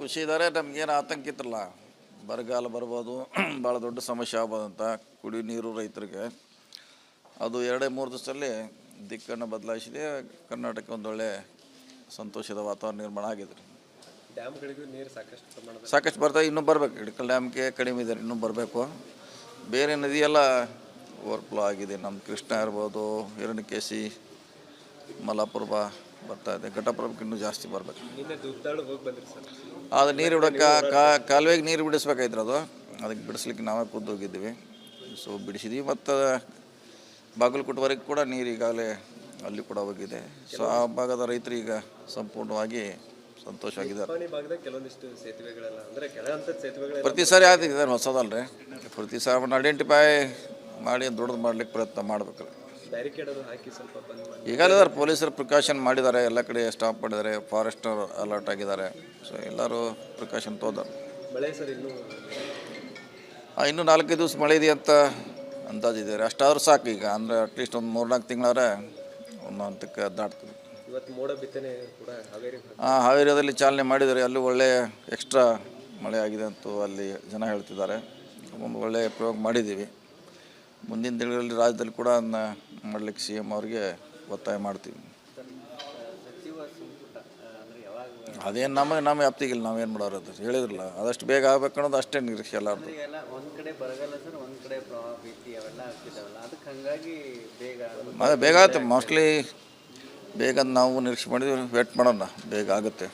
ಖುಷಿ ಇದ್ದಾರೆ. ನಮಗೇನು ಆತಂಕ ಇತ್ತಲ್ಲ, ಬರಗಾಲ ಬರ್ಬೋದು, ಭಾಳ ದೊಡ್ಡ ಸಮಸ್ಯೆ ಆಗ್ಬೋದಂತ ಕುಡಿಯೋ ನೀರು ರೈತರಿಗೆ. ಅದು 2-3 ದಿವಸದಲ್ಲಿ ದಿಕ್ಕನ್ನು ಬದಲಾಯಿಸಿದೆ. ಕರ್ನಾಟಕ ಒಂದೊಳ್ಳೆ ಸಂತೋಷದ ವಾತಾವರಣ ನಿರ್ಮಾಣ ಆಗಿದೆ. ಡ್ಯಾಮ್ಗಳಿಗೂ ನೀರು ಸಾಕಷ್ಟು ಬರ್ತಾ ಇನ್ನೂ ಬರಬೇಕು. ಇಡಕಲ್ ಡ್ಯಾಮ್ಗೆ ಕಡಿಮೆ ಇದೆ, ಇನ್ನೂ ಬರಬೇಕು. ಬೇರೆ ನದಿಯೆಲ್ಲ ಓವರ್ಫ್ಲೋ ಆಗಿದೆ. ನಮ್ಮ ಕೃಷ್ಣ ಇರ್ಬೋದು, ಹಿರಣ್ಯಕೇಶಿ, ಮಲ್ಲಾಪುರ ಬರ್ತಾ ಇದೆ. ಘಟಪ್ರಭಕ್ಕೆ ಇನ್ನೂ ಜಾಸ್ತಿ ಬರಬೇಕು. ಅದು ನೀರು ಬಿಡೋಕ್ಕೆ ಕಾಲುವೆಗೆ ನೀರು ಬಿಡಿಸ್ಬೇಕಾಯ್ತು. ಅದಕ್ಕೆ ಬಿಡಿಸ್ಲಿಕ್ಕೆ ನಾವೇ ಖುದ್ದು ಹೋಗಿದ್ದೀವಿ. ಸೊ ಬಿಡಿಸಿದ್ವಿ. ಮತ್ತು ಬಾಗಲಕೋಟೆವರೆಗೆ ಕೂಡ ನೀರು ಈಗಾಗಲೇ ಅಲ್ಲಿ ಕೂಡ ಹೋಗಿದೆ. ಸೊ ಆ ಭಾಗದ ರೈತರು ಈಗ ಸಂಪೂರ್ಣವಾಗಿ ಸಂತೋಷವಾಗಿದ್ದಾರೆ. ಪ್ರತಿ ಸಾರಿ ಆಗ್ತಿದ್ದಾರೆ, ಹೊಸದಲ್ರಿ. ಪ್ರತಿ ಸಾರಿ ಐಡೆಂಟಿಫೈ ಮಾಡಿ ದೊಡ್ಡದು ಮಾಡ್ಲಿಕ್ಕೆ ಪ್ರಯತ್ನ ಮಾಡಬೇಕು. ಈಗಾಗಲೇ ಪೊಲೀಸರು ಪ್ರಿಕಾಷನ್ ಮಾಡಿದ್ದಾರೆ, ಎಲ್ಲ ಕಡೆ ಸ್ಟಾಪ್ ಮಾಡಿದ್ದಾರೆ, ಫಾರೆಸ್ಟರ್ ಅಲರ್ಟ್ ಆಗಿದ್ದಾರೆ. ಸೊ ಎಲ್ಲರೂ ಪ್ರಿಕಾಷನ್ ತೋದಾರೆ. ಇನ್ನೂ 4-5 ದಿವಸ ಮಳೆ ಇದೆ ಅಂತ ಅಂದಾಜಿದ್ದಾರೆ. ಅಷ್ಟಾದ್ರೂ ಸಾಕು. ಈಗ ಅಂದರೆ ಅಟ್ಲೀಸ್ಟ್ ಒಂದು 3-4 ತಿಂಗಳಾದ್ರೆ ಒಂದು ಹಂತಕ್ಕೆ ದಾಟ್ತದೆ. ಹಾವೇರಿಯಲ್ಲಿ ಚಾಲನೆ ಮಾಡಿದ್ದಾರೆ. ಅಲ್ಲಿ ಒಳ್ಳೆಯ ಎಕ್ಸ್ಟ್ರಾ ಮಳೆ ಆಗಿದೆ ಅಂತೂ ಅಲ್ಲಿ ಜನ ಹೇಳ್ತಿದ್ದಾರೆ. ಒಂದು ಒಳ್ಳೆಯ ಪ್ರಯೋಗ ಮಾಡಿದ್ದೀವಿ. ಮುಂದಿನ ದಿನಗಳಲ್ಲಿ ರಾಜ್ಯದಲ್ಲಿ ಕೂಡ ಅದನ್ನ ಮಾಡಲಿಕ್ಕೆ CM ಅವ್ರಿಗೆ ಒತ್ತಾಯ ಮಾಡ್ತೀವಿ. ಅದೇನು ನಮ್ಮ ವ್ಯಾಪ್ತಿಗಿಲ್ಲ, ನಾವೇನು ಮಾಡೋರು ಅದು ಹೇಳಿದ್ರಲ್ಲ. ಅದಷ್ಟು ಬೇಗ ಆಗ್ಬೇಕು ಅನ್ನೋದು ಅಷ್ಟೇ ನಿರೀಕ್ಷೆ ಎಲ್ಲರದು. ಅದೇ ಬೇಗ ಆಗುತ್ತೆ. ಮೋಸ್ಟ್ಲಿ ಬೇಗ ನಾವು ನಿರೀಕ್ಷೆ ಮಾಡಿದ್ವಿ. ವೇಟ್ ಮಾಡೋಣ, ಬೇಗ ಆಗುತ್ತೆ.